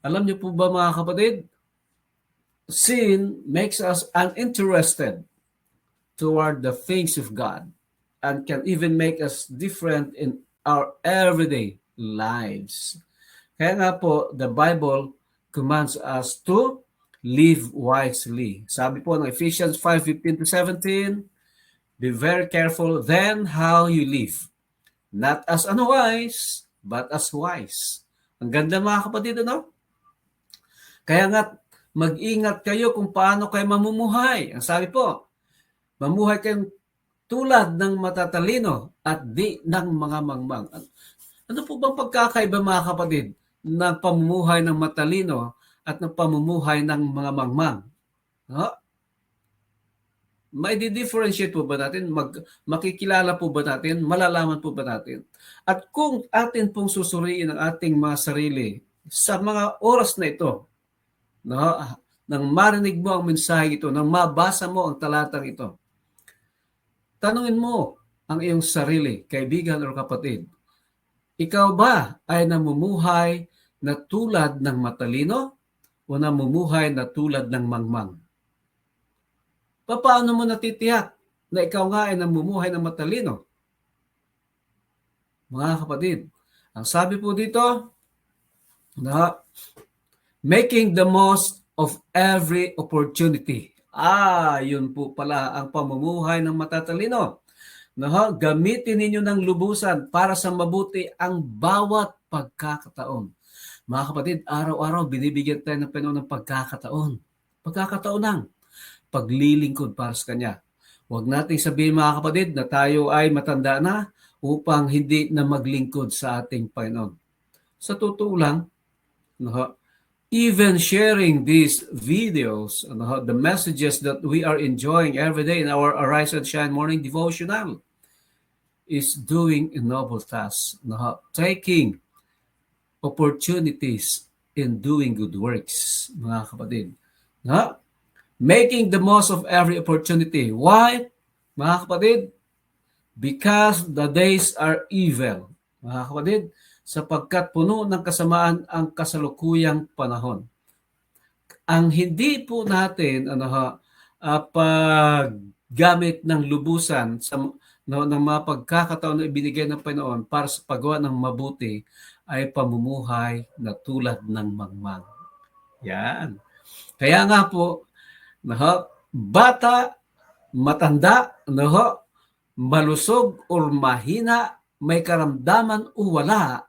Alam niyo po ba mga kapatid, sin makes us uninterested toward the things of God and can even make us different in our everyday lives. Kaya nga po, the Bible commands us to live wisely. Sabi po ng Ephesians 5:15-17, be very careful then how you live, not as unwise, but as wise. Ang ganda mga kapatid, ano? Kaya nga, mag-ingat kayo kung paano kayo mamumuhay. Ang sabi po, mamuhay kayong tulad ng matatalino at di ng mga mangmang. Ano po bang pagkakaiba mga kapatid ng pamumuhay ng matalino at ng pamumuhay ng mga mangmang? No? May di-differentiate po ba natin? Makikilala po ba natin? Malalaman po ba natin? At kung atin pong susuriin ang ating mga sarili sa mga oras na ito, no, nang marinig mo ang mensahe ito, nang mabasa mo ang talatang ito, tanungin mo ang iyong sarili, kaibigan o kapatid, ikaw ba ay namumuhay na tulad ng matalino o namumuhay na tulad ng mangmang? Paano mo natitiyak na ikaw nga ay namumuhay ng matalino? Mga kapatid, ang sabi po dito, na making the most of every opportunity. Yun po pala ang pamumuhay ng matatalino. Gamitin ninyo ng lubusan para sa mabuti ang bawat pagkakataon. Mga kapatid, araw-araw binibigyan tayo ng Panginoon ng pagkakataon. Pagkakataon ng paglilingkod para sa Kanya. Huwag nating sabihin mga kapatid na tayo ay matanda na upang hindi na maglingkod sa ating Panginoon. Sa totoo lang, even sharing these videos, the messages that we are enjoying every day in our Arise and Shine morning devotional is doing a noble task, taking opportunities in doing good works, mga kapatid. Making the most of every opportunity. Why, mga kapatid? Because the days are evil, mga kapatid, sapagkat puno ng kasamaan ang kasalukuyang panahon. Ang hindi po natin paggamit ng lubusan ng mga pagkakataon na ibinigay ng Panginoon para sa paggawa ng mabuti ay pamumuhay na tulad ng mangmang. Yan. Kaya nga po, bata, matanda, malusog o mahina, may karamdaman o wala,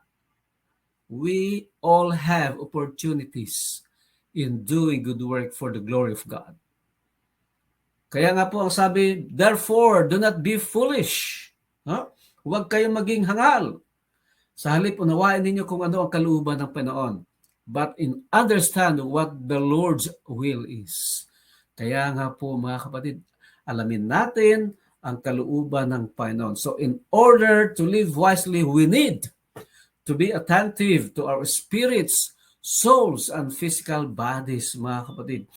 we all have opportunities in doing good work for the glory of God. Kaya nga po ang sabi, therefore, do not be foolish. Huwag kayong maging hangal. Sa halip, unawain ninyo kung ano ang kalooban ng Panginoon. But understand what the Lord's will is. Kaya nga po mga kapatid, alamin natin ang kalooban ng Panginoon. So in order to live wisely, we need to be attentive to our spirits, souls, and physical bodies, mga kapatid.